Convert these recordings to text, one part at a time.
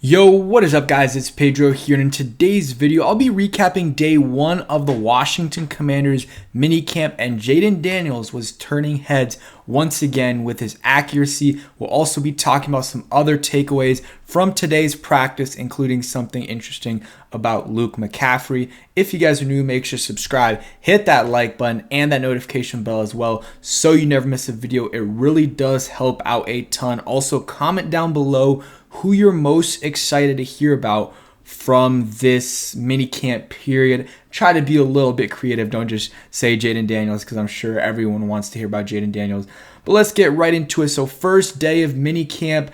Yo, what is up guys? It's Pedro here, and in today's video, I'll be recapping day 1 of the Washington Commanders minicamp, and Jayden Daniels was turning heads once again with his accuracy. We'll also be talking about some other takeaways from today's practice, including something interesting about McCaffrey. If you guys are new, make sure to subscribe, hit that like button and that notification bell as well so you never miss a video. It really does help out a ton. Also, comment down below who you're most excited to hear about from this minicamp period. Try to be a little bit creative. Don't just say Jayden Daniels, because I'm sure everyone wants to hear about Jayden Daniels. But let's get right into it. So first day of minicamp,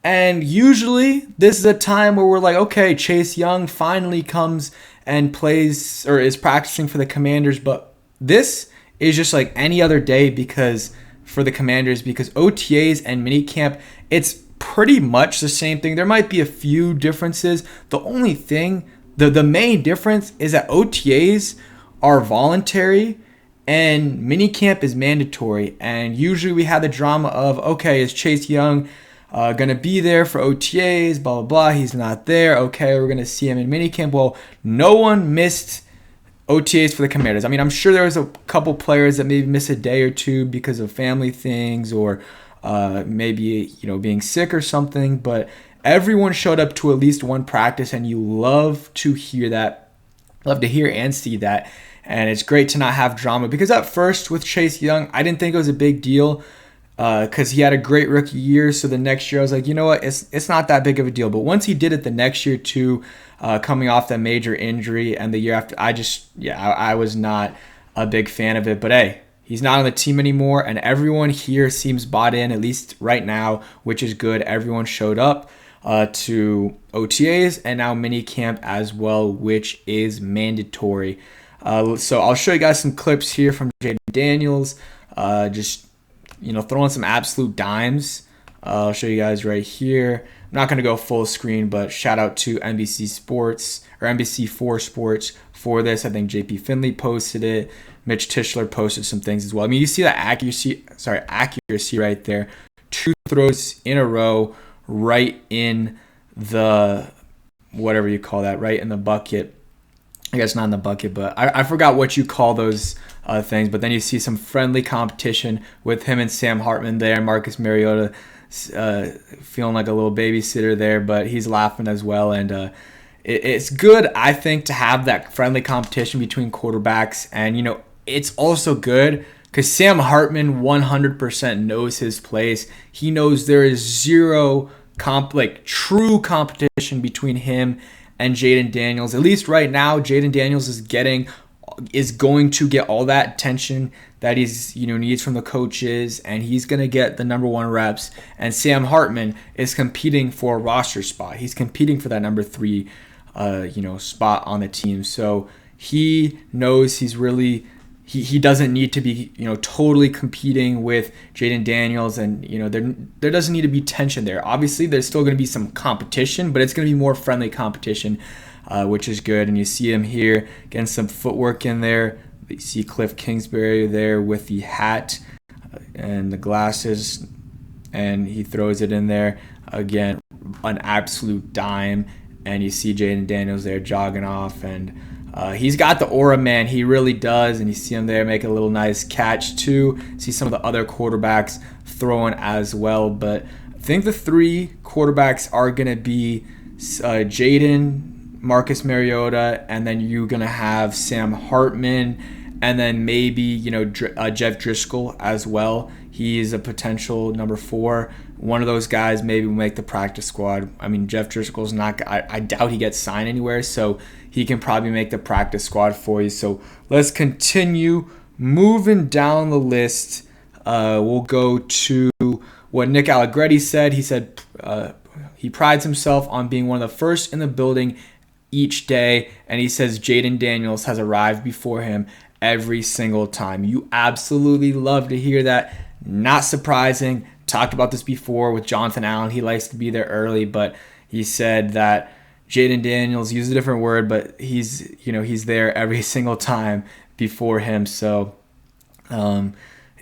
and usually this is a time where we're like, okay, Chase Young finally comes and plays or is practicing for the Commanders. But this is just like any other day for the Commanders, because OTAs and minicamp, it's pretty much the same thing. There might be a few differences. The only thing, the main difference is that OTAs are voluntary and minicamp is mandatory. And usually we have the drama of, okay, is Chase Young going to be there for OTAs, blah, blah, blah. He's not there. Okay, we're going to see him in minicamp. Well, no one missed OTAs for the Commanders. I mean, I'm sure there was a couple players that maybe missed a day or two because of family things or maybe being sick or something, but everyone showed up to at least one practice, and you love to hear that, love to hear and see that. And it's great to not have drama, because at first with Chase Young, I didn't think it was a big deal because he had a great rookie year. So the next year I was like, you know what, it's not that big of a deal. But once he did it the next year too, coming off that major injury, and the year after, I was not a big fan of it. But hey, he's not on the team anymore, and everyone here seems bought in, at least right now, which is good. Everyone showed up to OTAs and now minicamp as well, which is mandatory. So I'll show you guys some clips here from Jayden Daniels, just throwing some absolute dimes. I'll show you guys right here. I'm not going to go full screen, but shout out to NBC Sports or NBC4 Sports for this. I think JP Finley posted it. Mitch Tischler posted some things as well. I mean, you see that accuracy right there. 2 throws in a row right in the, whatever you call that, right in the bucket. I guess not in the bucket, but I forgot what you call those things. But then you see some friendly competition with him and Sam Hartman there. Marcus Mariota feeling like a little babysitter there, but he's laughing as well. And it's good, I think, to have that friendly competition between quarterbacks. And, it's also good because Sam Hartman 100% knows his place. He knows there is zero true competition between him and Jayden Daniels. At least right now, Jayden Daniels is going to get all that attention that he's needs from the coaches, and he's going to get the number 1 reps. And Sam Hartman is competing for a roster spot. He's competing for that number 3 spot on the team. So he knows he's really he doesn't need to be totally competing with Jayden Daniels, and there doesn't need to be tension there. Obviously there's still going to be some competition, but it's going to be more friendly competition, which is good. And you see him here getting some footwork in there. You see Cliff Kingsbury there with the hat and the glasses, and he throws it in there again, an absolute dime. And you see Jayden Daniels there jogging off, and he's got the aura, man. He really does. And you see him there make a little nice catch too. See some of the other quarterbacks throwing as well. But I think the 3 quarterbacks are going to be Jayden, Marcus Mariota, and then you're going to have Sam Hartman, and then maybe Jeff Driscoll as well. He's a potential number 4. One of those guys maybe will make the practice squad. I mean, Jeff Driscoll's not. I doubt he gets signed anywhere, so he can probably make the practice squad for you. So let's continue moving down the list. We'll go to what Nick Allegretti said. He said he prides himself on being one of the first in the building each day, and he says Jayden Daniels has arrived before him every single time. You absolutely love to hear that. Not surprising. Talked about this before with Jonathan Allen. He likes to be there early, but he said that Jayden Daniels used a different word, but he's there every single time before him. So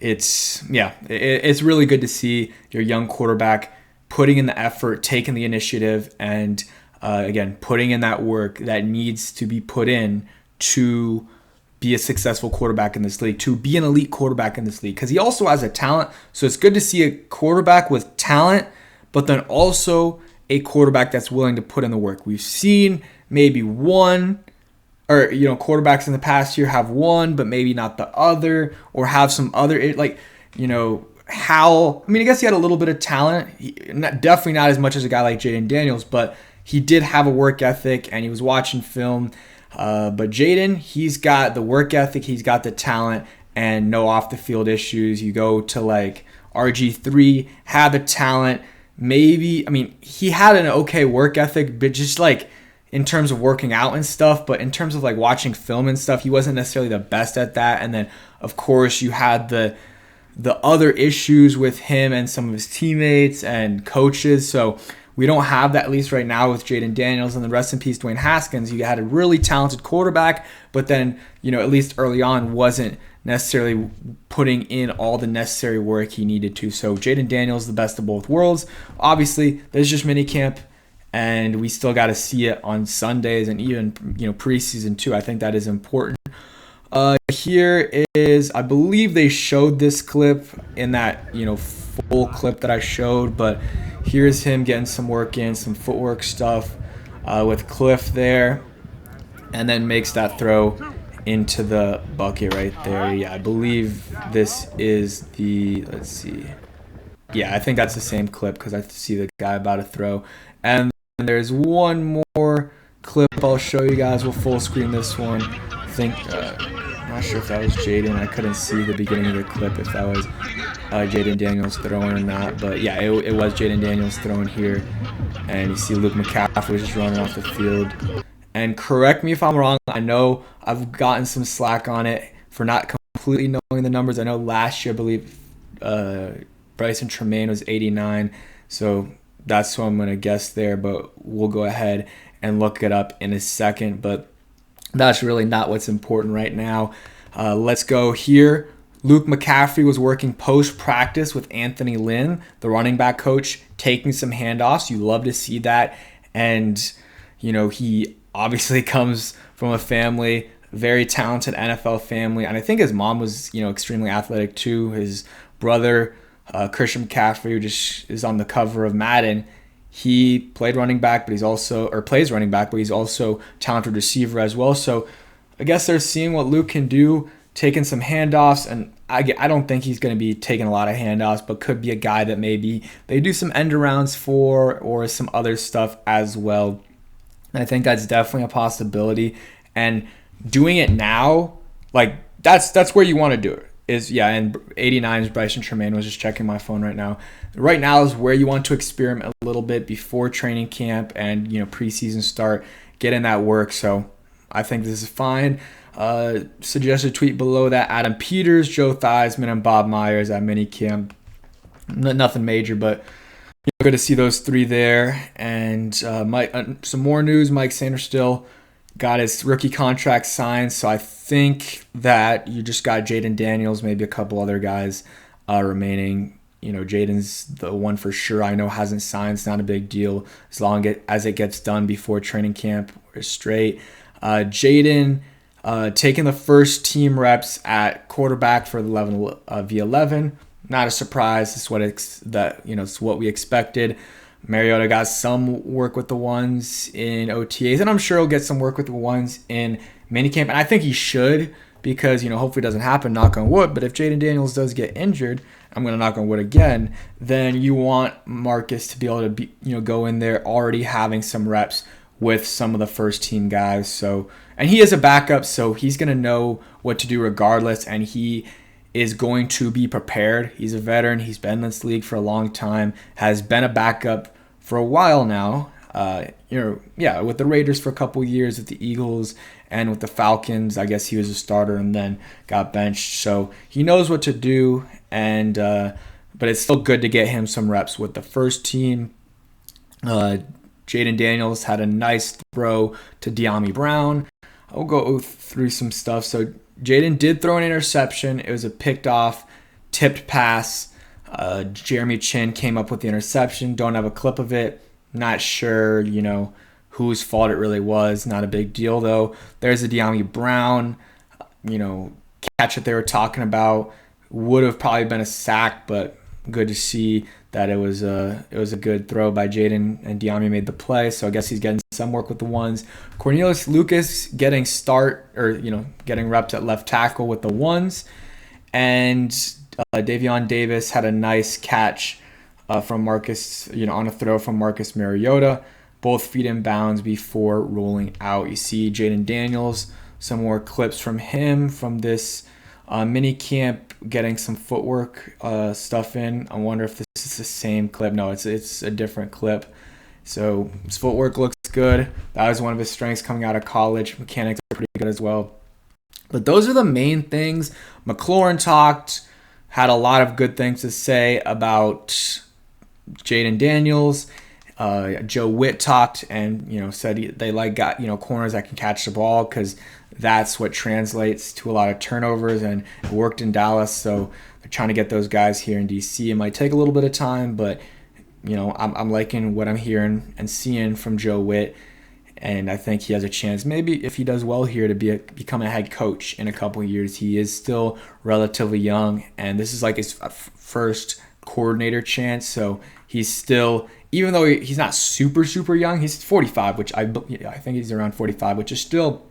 it's really good to see your young quarterback putting in the effort, taking the initiative, and again, putting in that work that needs to be put in to be a successful quarterback in this league, to be an elite quarterback in this league, because he also has a talent. So it's good to see a quarterback with talent, but then also a quarterback that's willing to put in the work. We've seen maybe one, or quarterbacks in the past year have one, but maybe not the other, or have some other, Hal. I mean, I guess he had a little bit of talent, definitely not as much as a guy like Jayden Daniels, but he did have a work ethic, and he was watching film. But Jayden, he's got the work ethic, he's got the talent, and no off the field issues. You go to like RG3, had the talent, maybe. I mean, he had an okay work ethic, but just like in terms of working out and stuff. But in terms of like watching film and stuff, he wasn't necessarily the best at that. And then of course you had the other issues with him and some of his teammates and coaches. So we don't have that, at least right now, with Jayden Daniels. And the rest in peace, Dwayne Haskins. You had a really talented quarterback, but then, at least early on, wasn't necessarily putting in all the necessary work he needed to. So Jayden Daniels, the best of both worlds. Obviously, there's just minicamp, and we still got to see it on Sundays and even, preseason too. I think that is important. Here is, I believe they showed this clip in that, full clip that I showed, but here's him getting some work in, some footwork stuff with Cliff there, and then makes that throw into the bucket right there. Yeah, I believe this is let's see. Yeah, I think that's the same clip because I see the guy about to throw. And there's one more clip I'll show you guys. We'll full screen this one. I think, I'm not sure if that was Jayden. I couldn't see the beginning of the clip if that was Jayden Daniels throwing or not. But yeah, it was Jayden Daniels throwing here. And you see Luke McCaffrey just running off the field. And correct me if I'm wrong. I know I've gotten some slack on it for not completely knowing the numbers. I know last year, I believe, Bryson Tremaine was 89. So that's what I'm going to guess there. But we'll go ahead and look it up in a second. But that's really not what's important right now. Let's go here. Luke McCaffrey was working post-practice with Anthony Lynn, the running back coach, taking some handoffs. You love to see that. And, he obviously comes from a family, very talented NFL family. And I think his mom was, extremely athletic too. His brother, Christian McCaffrey, who just is on the cover of Madden, he played running back, but plays running back, but he's also talented receiver as well. So I guess they're seeing what Luke can do, taking some handoffs, and I don't think he's going to be taking a lot of handoffs, but could be a guy that maybe they do some end arounds for or some other stuff as well. And I think that's definitely a possibility. And doing it now, like that's where you want to do it. And 89 is Bryson Tremaine. Was just checking my phone right now. Right now is where you want to experiment a little bit before training camp and preseason start, get in that work. So I think this is fine. Suggested tweet below that: Adam Peters, Joe Theismann, and Bob Myers at minicamp. Nothing major, but good to see those three there. And some more news: Mike Sanders still got his rookie contract signed, so I think that you just got Jayden Daniels, maybe a couple other guys remaining. Jayden's the one for sure I know hasn't signed. It's not a big deal as long as it gets done before training camp. We're straight. Jayden taking the first team reps at quarterback for the 11v11. Not a surprise. It's it's what we expected. Mariota got some work with the ones in OTAs, and I'm sure he'll get some work with the ones in minicamp. And I think he should because, hopefully it doesn't happen, knock on wood. But if Jayden Daniels does get injured, I'm going to knock on wood again, then you want Marcus to be able to go in there already having some reps with some of the first team guys. So, and he is a backup, so he's going to know what to do regardless, and he is going to be prepared. He's a veteran. He's been in this league for a long time, has been a backup for a while now. With the Raiders for a couple years, with the Eagles and with the Falcons, I guess he was a starter and then got benched. So he knows what to do, and but it's still good to get him some reps with the first team. Jayden Daniels had a nice throw to De'Ami Brown. I'll go through some stuff. So Jayden did throw an interception. It was a picked off, tipped pass. Jeremy Chin came up with the interception. Don't have a clip of it. Not sure, whose fault it really was. Not a big deal, though. There's a De'Ami Brown, catch that they were talking about. Would have probably been a sack, but good to see that it was a good throw by Jayden, and De'Ami made the play. So I guess he's getting some work with the ones. Cornelius Lucas getting getting reps at left tackle with the ones, and Davion Davis had a nice catch from Marcus, on a throw from Marcus Mariota. Both feet in bounds before rolling out. You see Jayden Daniels, some more clips from him from this minicamp, getting some footwork stuff in. I wonder if this is the same clip. No, it's a different clip. So his footwork looks good. That was one of his strengths coming out of college. Mechanics are pretty good as well. But those are the main things. McLaurin talked, had a lot of good things to say about Jayden Daniels. Joe Witt talked and said they like corners that can catch the ball, because that's what translates to a lot of turnovers, and it worked in Dallas. So they're trying to get those guys here in DC. It might take a little bit of time, but I'm liking what I'm hearing and seeing from Joe Witt, and I think he has a chance, maybe if he does well here, to become a head coach in a couple of years. He is still relatively young, and this is like his first coordinator chance. So he's still, even though he's not super young, he's 45, which I think he's around 45, which is still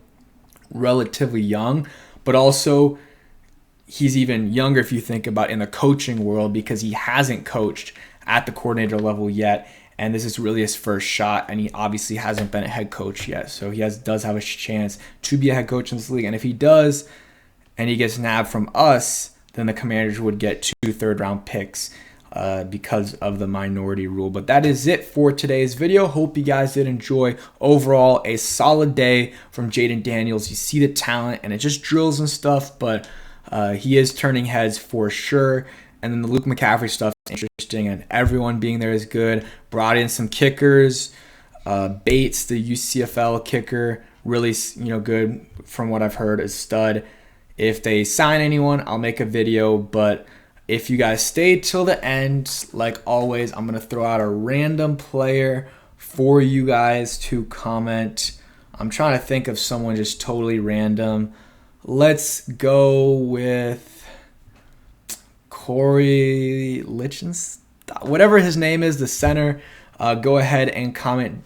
relatively young, but also he's even younger if you think about in the coaching world, because he hasn't coached at the coordinator level yet, and this is really his first shot, and he obviously hasn't been a head coach yet. So he does have a chance to be a head coach in this league, and if he does and he gets nabbed from us, then the Commanders would get 2 third-round picks because of the minority rule. But that is it for today's video. Hope you guys did enjoy. Overall, a solid day from Jayden Daniels. You see the talent, and it just drills and stuff, but he is turning heads for sure. And then the Luke McCaffrey stuff is interesting, and everyone being there is good. Brought in some kickers. Bates, the UCFL kicker, really good from what I've heard, is stud. If they sign anyone, I'll make a video, but if you guys stay till the end, like always, I'm going to throw out a random player for you guys to comment. I'm trying to think of someone just totally random. Let's go with Corey Lichens, whatever his name is, the center. Go ahead and comment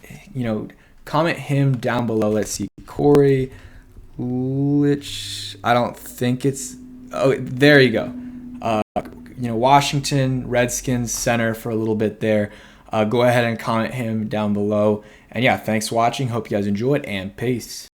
him down below. Let's see, Corey Lich. I don't think it's. Oh, there you go. Washington Redskins center for a little bit there. Go ahead and comment him down below. And yeah, thanks for watching. Hope you guys enjoyed, and peace.